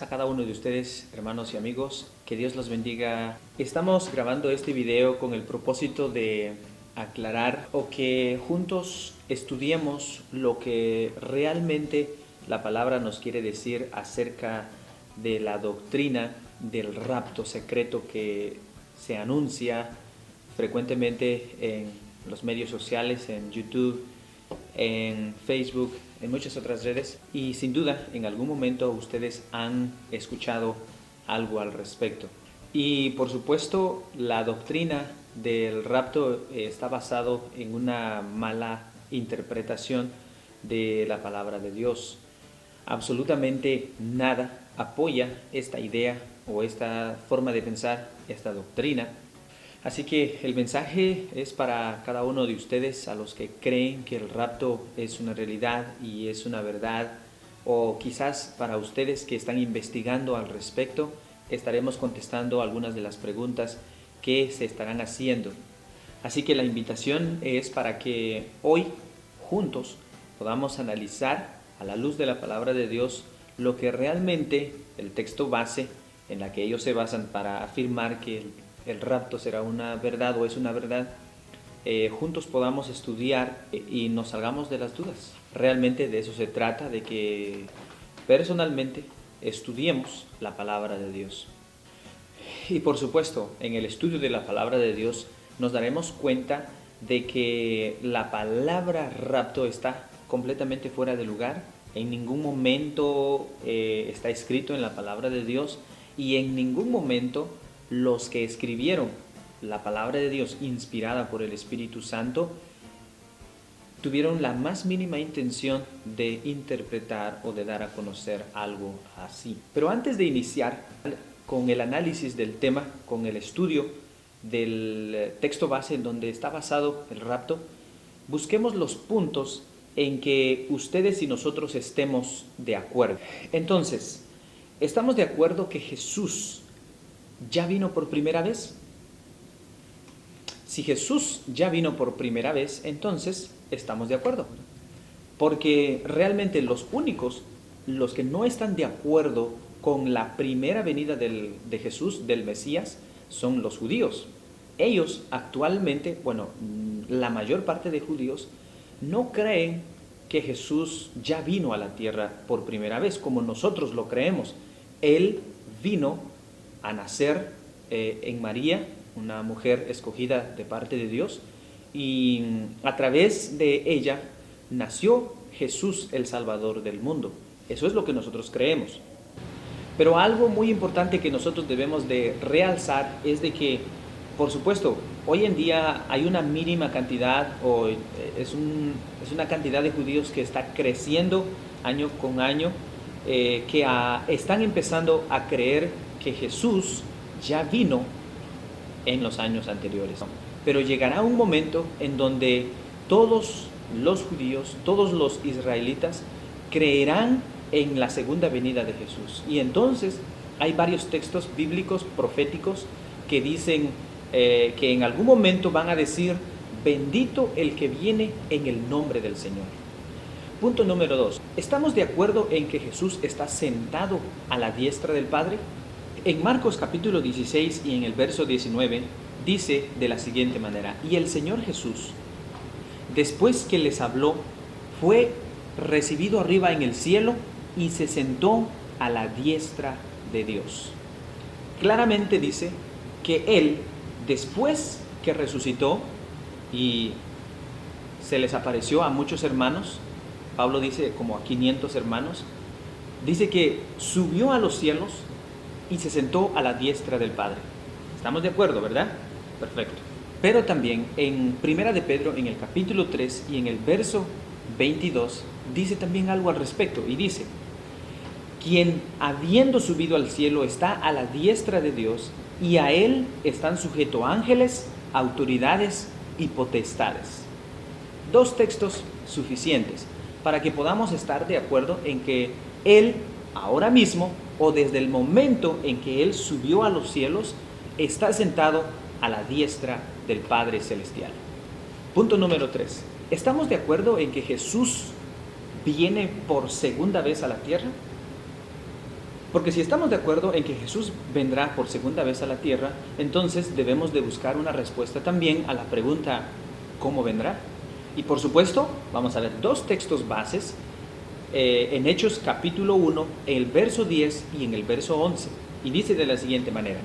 paz a cada uno de ustedes, hermanos y amigos. Que Dios los bendiga. Estamos grabando este video con el propósito de aclarar o que juntos estudiemos lo que realmente la palabra nos quiere decir acerca de la doctrina del rapto secreto que se anuncia frecuentemente en los medios sociales, en YouTube, en Facebook, en muchas otras redes, y sin duda en algún momento ustedes han escuchado algo al respecto. Y por supuesto la doctrina del rapto está basado en una mala interpretación de la palabra de Dios. Absolutamente nada apoya esta idea o esta forma de pensar, esta doctrina. Así que el mensaje es para cada uno de ustedes, a los que creen que el rapto es una realidad y es una verdad, o quizás para ustedes que están investigando al respecto. Estaremos contestando algunas de las preguntas que se estarán haciendo. Así que la invitación es para que hoy juntos podamos analizar a la luz de la palabra de Dios lo que realmente el texto base en la que ellos se basan para afirmar que el rapto será una verdad o es una verdad, juntos podamos estudiar y nos salgamos de las dudas. Realmente de eso se trata, de que personalmente estudiemos la palabra de Dios. Y por supuesto, en el estudio de la palabra de Dios nos daremos cuenta de que la palabra rapto está completamente fuera de lugar. En ningún momento está escrito en la palabra de Dios, y en ningún momento los que escribieron la palabra de Dios inspirada por el Espíritu Santo tuvieron la más mínima intención de interpretar o de dar a conocer algo así. Pero antes de iniciar con el análisis del tema, con el estudio del texto base en donde está basado el rapto, busquemos los puntos en que ustedes y nosotros estemos de acuerdo. Entonces, ¿estamos de acuerdo que Jesús ya vino por primera vez? Si Jesús ya vino por primera vez, entonces estamos de acuerdo. Porque realmente los únicos, los que no están de acuerdo con la primera venida de Jesús, del Mesías, son los judíos. Ellos actualmente, la mayor parte de judíos no creen que Jesús ya vino a la tierra por primera vez, como nosotros lo creemos. Él vino a nacer en María, una mujer escogida de parte de Dios, y a través de ella nació Jesús, el Salvador del mundo. Eso es lo que nosotros creemos. Pero algo muy importante que nosotros debemos de realzar es de que, por supuesto, hoy en día hay una mínima cantidad, o es una cantidad de judíos que está creciendo año con año, que están empezando a creer que Jesús ya vino en los años anteriores. Pero llegará un momento en donde todos los judíos, todos los israelitas creerán en la segunda venida de Jesús. Y entonces hay varios textos bíblicos, proféticos, que dicen que en algún momento van a decir: bendito el que viene en el nombre del Señor. Punto número 2. ¿Estamos de acuerdo en que Jesús está sentado a la diestra del Padre? En Marcos capítulo 16 y en el verso 19 dice de la siguiente manera: y el Señor Jesús, después que les habló, fue recibido arriba en el cielo y se sentó a la diestra de Dios. Claramente dice que Él, después que resucitó y se les apareció a muchos hermanos, Pablo dice como a 500 hermanos, dice que subió a los cielos y se sentó a la diestra del Padre. ¿Estamos de acuerdo, verdad? Perfecto. Pero también en Primera de Pedro, en el capítulo 3 y en el verso 22, dice también algo al respecto, y dice: quien habiendo subido al cielo está a la diestra de Dios, y a Él están sujetos ángeles, autoridades y potestades. Dos textos suficientes para que podamos estar de acuerdo en que Él ahora mismo, o desde el momento en que Él subió a los cielos, está sentado a la diestra del Padre Celestial. Punto número 3. ¿Estamos de acuerdo en que Jesús viene por segunda vez a la tierra? Porque si estamos de acuerdo en que Jesús vendrá por segunda vez a la tierra, entonces debemos de buscar una respuesta también a la pregunta, ¿cómo vendrá? Y por supuesto, vamos a ver dos textos bases en Hechos capítulo 1, el verso 10 y en el verso 11. Y dice de la siguiente manera: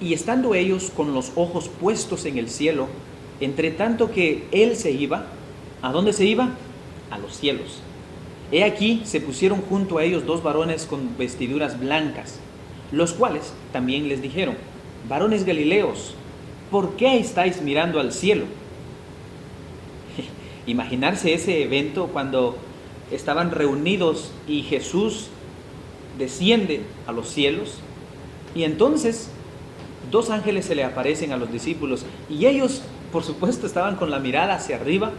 y estando ellos con los ojos puestos en el cielo, entre tanto que él se iba, ¿a dónde se iba? A los cielos. He aquí se pusieron junto a ellos dos varones con vestiduras blancas, los cuales también les dijeron: varones galileos, ¿por qué estáis mirando al cielo? Imaginarse ese evento cuando estaban reunidos y Jesús desciende a los cielos, y entonces dos ángeles se le aparecen a los discípulos y ellos, por supuesto, estaban con la mirada hacia arriba,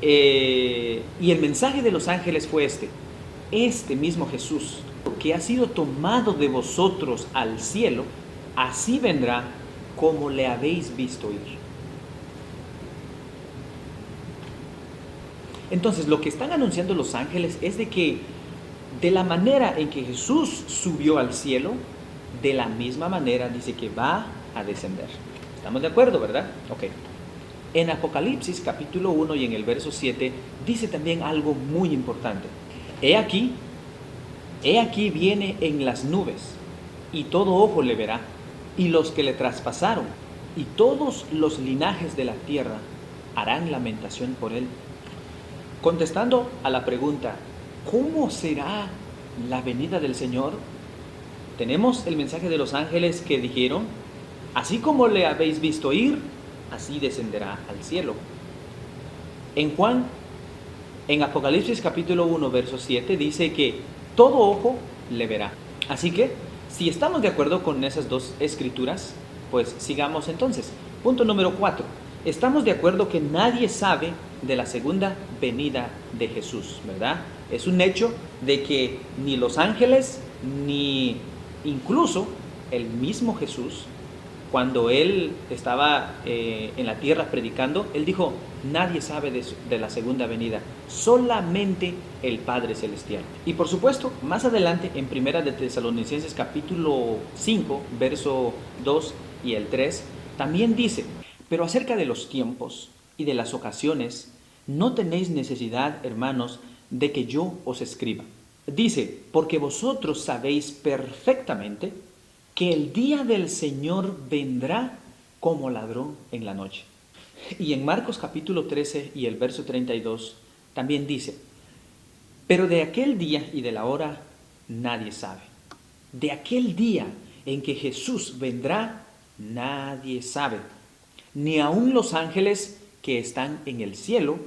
y el mensaje de los ángeles fue este mismo Jesús que ha sido tomado de vosotros al cielo, así vendrá como le habéis visto ir. Entonces, lo que están anunciando los ángeles es de que de la manera en que Jesús subió al cielo, de la misma manera dice que va a descender. ¿Estamos de acuerdo, verdad? Ok. En Apocalipsis capítulo 1 y en el verso 7 dice también algo muy importante. He aquí viene en las nubes, y todo ojo le verá, y los que le traspasaron, y todos los linajes de la tierra harán lamentación por él. Contestando a la pregunta, ¿cómo será la venida del Señor? Tenemos el mensaje de los ángeles que dijeron: así como le habéis visto ir, así descenderá al cielo. En Apocalipsis capítulo 1, verso 7, dice que todo ojo le verá. Así que, si estamos de acuerdo con esas dos escrituras, pues sigamos entonces. Punto número 4. Estamos de acuerdo que nadie sabe de la segunda venida de Jesús, ¿verdad? Es un hecho de que ni los ángeles, ni incluso el mismo Jesús, cuando él estaba en la tierra predicando, él dijo: nadie sabe de la segunda venida, solamente el Padre Celestial. Y por supuesto, más adelante en Primera de Tesalonicenses capítulo 5, verso 2 y el 3, también dice: pero acerca de los tiempos y de las ocasiones, no tenéis necesidad, hermanos, de que yo os escriba. Dice: porque vosotros sabéis perfectamente que el día del Señor vendrá como ladrón en la noche. Y en Marcos capítulo 13 y el verso 32 también dice: pero de aquel día y de la hora nadie sabe. De aquel día en que Jesús vendrá, nadie sabe. Ni aun los ángeles que están en el cielo,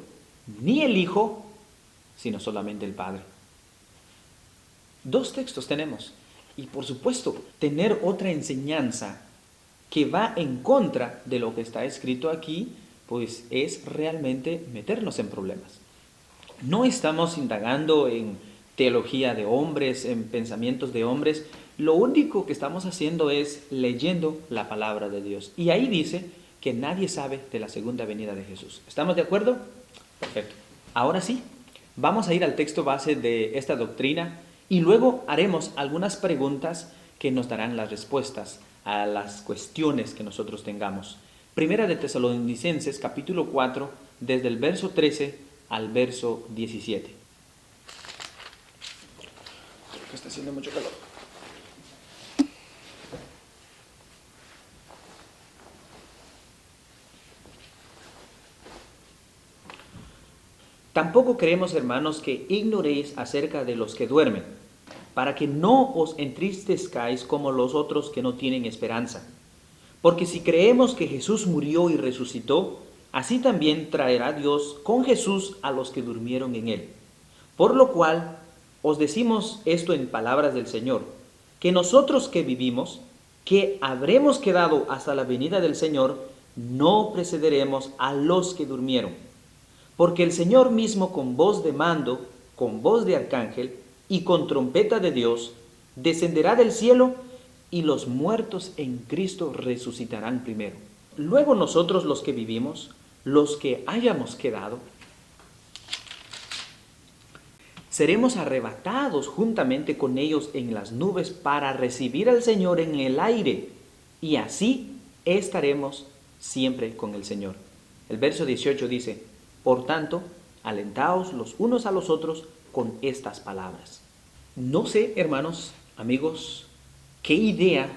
ni el Hijo, sino solamente el Padre. Dos textos tenemos. Y por supuesto, tener otra enseñanza que va en contra de lo que está escrito aquí, pues es realmente meternos en problemas. No estamos indagando en teología de hombres, en pensamientos de hombres. Lo único que estamos haciendo es leyendo la palabra de Dios. Y ahí dice que nadie sabe de la segunda venida de Jesús. ¿Estamos de acuerdo? Perfecto. Ahora sí, vamos a ir al texto base de esta doctrina y luego haremos algunas preguntas que nos darán las respuestas a las cuestiones que nosotros tengamos. Primera de Tesalonicenses, capítulo 4, desde el verso 13 al verso 17. Creo que está haciendo mucho calor. Tampoco queremos, hermanos, que ignoréis acerca de los que duermen, para que no os entristezcáis como los otros que no tienen esperanza. Porque si creemos que Jesús murió y resucitó, así también traerá Dios con Jesús a los que durmieron en él. Por lo cual os decimos esto en palabras del Señor, que nosotros que vivimos, que habremos quedado hasta la venida del Señor, no precederemos a los que durmieron. Porque el Señor mismo, con voz de mando, con voz de arcángel y con trompeta de Dios, descenderá del cielo, y los muertos en Cristo resucitarán primero. Luego nosotros los que vivimos, los que hayamos quedado, seremos arrebatados juntamente con ellos en las nubes para recibir al Señor en el aire, y así estaremos siempre con el Señor. El verso 18 dice, por tanto, alentaos los unos a los otros con estas palabras. No sé, hermanos, amigos, qué idea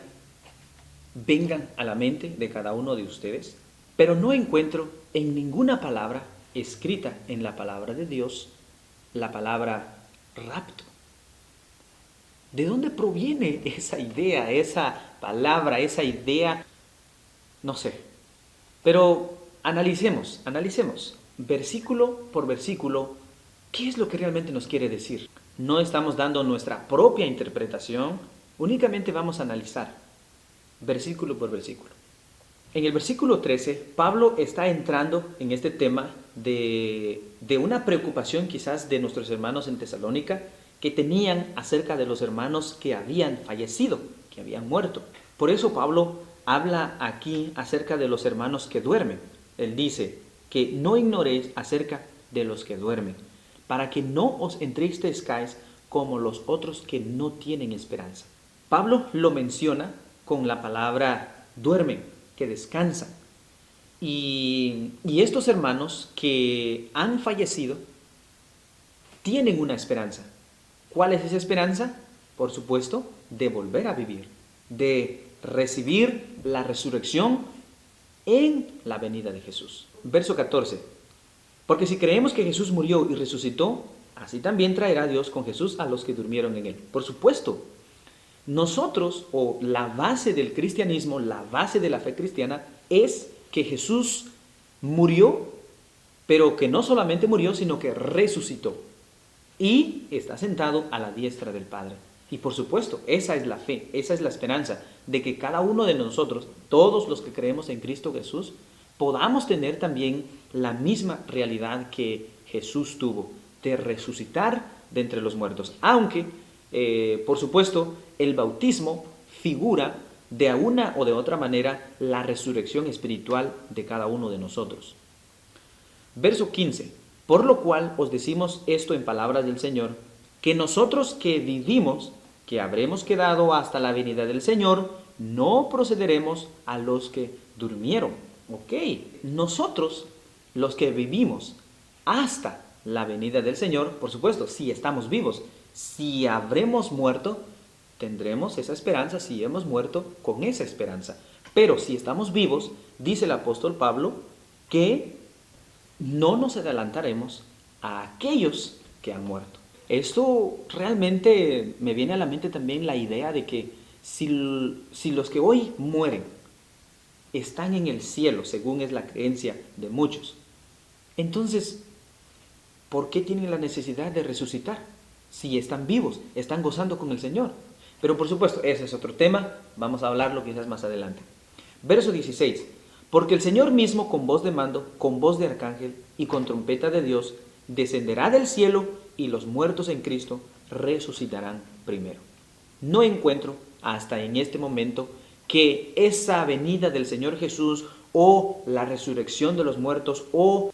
vengan a la mente de cada uno de ustedes, pero no encuentro en ninguna palabra escrita en la palabra de Dios la palabra rapto. ¿De dónde proviene esa idea, esa palabra, esa idea? No sé. Pero analicemos, versículo por versículo, ¿qué es lo que realmente nos quiere decir? No estamos dando nuestra propia interpretación, únicamente vamos a analizar versículo por versículo. En el versículo 13, Pablo está entrando en este tema de una preocupación quizás de nuestros hermanos en Tesalónica que tenían acerca de los hermanos que habían fallecido, que habían muerto. Por eso Pablo habla aquí acerca de los hermanos que duermen. Él dice que no ignoréis acerca de los que duermen, para que no os entristezcáis como los otros que no tienen esperanza. Pablo lo menciona con la palabra duermen, que descansan. Y estos hermanos que han fallecido tienen una esperanza. ¿Cuál es esa esperanza? Por supuesto, de volver a vivir, de recibir la resurrección en la venida de Jesús. Verso 14. Porque si creemos que Jesús murió y resucitó, así también traerá Dios con Jesús a los que durmieron en él. Por supuesto, nosotros, o la base del cristianismo, la base de la fe cristiana, es que Jesús murió, pero que no solamente murió, sino que resucitó. Y está sentado a la diestra del Padre. Y por supuesto, esa es la fe, esa es la esperanza, de que cada uno de nosotros, todos los que creemos en Cristo Jesús, podamos tener también la misma realidad que Jesús tuvo, de resucitar de entre los muertos. Aunque, por supuesto, el bautismo figura de una o de otra manera la resurrección espiritual de cada uno de nosotros. Verso 15. Por lo cual os decimos esto en palabras del Señor, que nosotros que vivimos, que habremos quedado hasta la venida del Señor, no procederemos a los que durmieron. Ok, nosotros, los que vivimos hasta la venida del Señor, por supuesto, si estamos vivos, si habremos muerto, tendremos esa esperanza, si hemos muerto, con esa esperanza. Pero si estamos vivos, dice el apóstol Pablo, que no nos adelantaremos a aquellos que han muerto. Esto realmente me viene a la mente también la idea de que si los que hoy mueren están en el cielo, según es la creencia de muchos, entonces, ¿por qué tienen la necesidad de resucitar? Si están vivos, están gozando con el Señor. Pero por supuesto, ese es otro tema, vamos a hablarlo quizás más adelante. Verso 16. Porque el Señor mismo con voz de mando, con voz de arcángel y con trompeta de Dios, descenderá del cielo y los muertos en Cristo resucitarán primero. No encuentro hasta en este momento que esa venida del Señor Jesús o la resurrección de los muertos o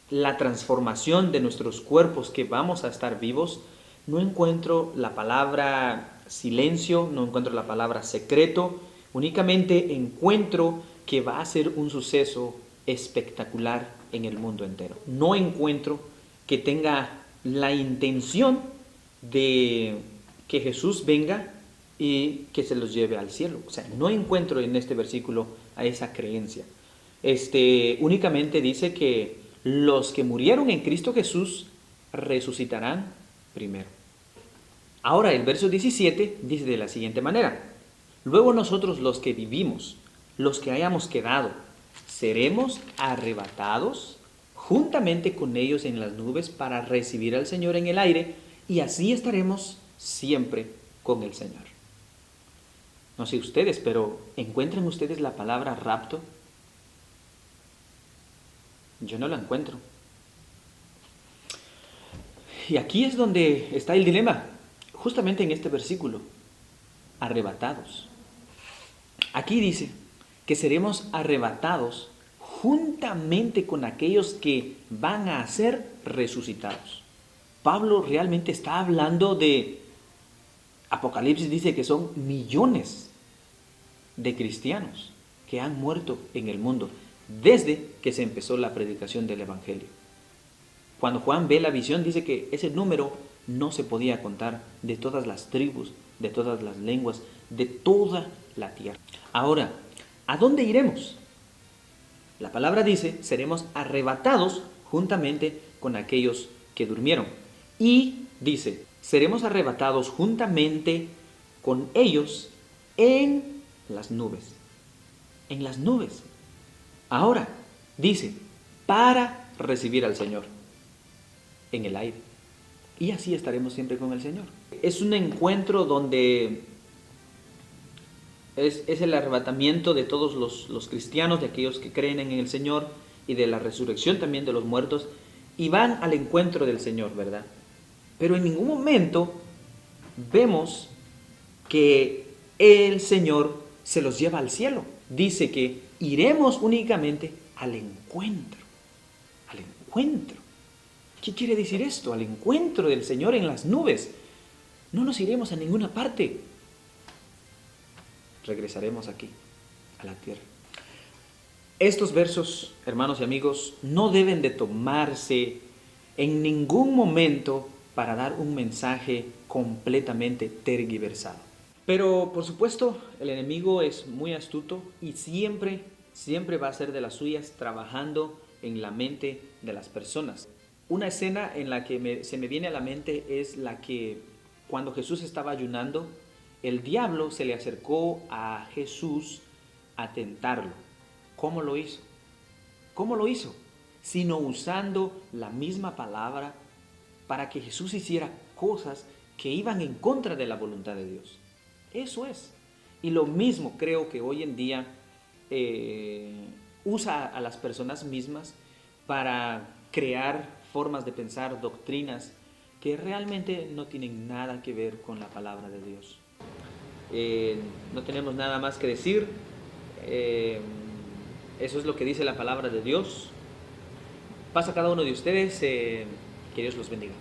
la transformación de nuestros cuerpos que vamos a estar vivos, no encuentro la palabra silencio, no encuentro la palabra secreto, únicamente encuentro que va a ser un suceso espectacular en el mundo entero. No encuentro que tenga la intención de que Jesús venga y que se los lleve al cielo. O sea, no encuentro en este versículo a esa creencia. Únicamente dice que los que murieron en Cristo Jesús resucitarán primero. Ahora el verso 17 dice de la siguiente manera: luego nosotros los que vivimos, los que hayamos quedado, seremos arrebatados juntamente con ellos en las nubes para recibir al Señor en el aire, y así estaremos siempre con el Señor. No sé ustedes, pero ¿encuentran ustedes la palabra rapto? Yo no la encuentro. Y aquí es donde está el dilema, justamente en este versículo, arrebatados. Aquí dice que seremos arrebatados juntamente con aquellos que van a ser resucitados. Pablo realmente está hablando de, Apocalipsis dice que son millones de cristianos que han muerto en el mundo desde que se empezó la predicación del Evangelio. Cuando Juan ve la visión dice que ese número no se podía contar, de todas las tribus, de todas las lenguas, de toda la tierra. Ahora, ¿a dónde iremos? La palabra dice, seremos arrebatados juntamente con aquellos que durmieron. Y dice, seremos arrebatados juntamente con ellos en las nubes. En las nubes. Ahora, dice, para recibir al Señor en el aire. Y así estaremos siempre con el Señor. Es un encuentro donde es el arrebatamiento de todos los cristianos, de aquellos que creen en el Señor, y de la resurrección también de los muertos, y van al encuentro del Señor, ¿verdad? Pero en ningún momento vemos que el Señor se los lleva al cielo. Dice que iremos únicamente al encuentro. Al encuentro. ¿Qué quiere decir esto? Al encuentro del Señor en las nubes. No nos iremos a ninguna parte. Regresaremos aquí, a la tierra. Estos versos, hermanos y amigos, no deben de tomarse en ningún momento para dar un mensaje completamente tergiversado. Pero, por supuesto, el enemigo es muy astuto y siempre va a ser de las suyas, trabajando en la mente de las personas. Una escena en la que se me viene a la mente es la que cuando Jesús estaba ayunando, el diablo se le acercó a Jesús a tentarlo. ¿Cómo lo hizo? ¿Cómo lo hizo? Sino usando la misma palabra para que Jesús hiciera cosas que iban en contra de la voluntad de Dios. Eso es. Y lo mismo creo que hoy en día usa a las personas mismas para crear formas de pensar, doctrinas que realmente no tienen nada que ver con la palabra de Dios. No tenemos nada más que decir. Eso es lo que dice la palabra de Dios. Pasa a cada uno de ustedes. Que Dios los bendiga.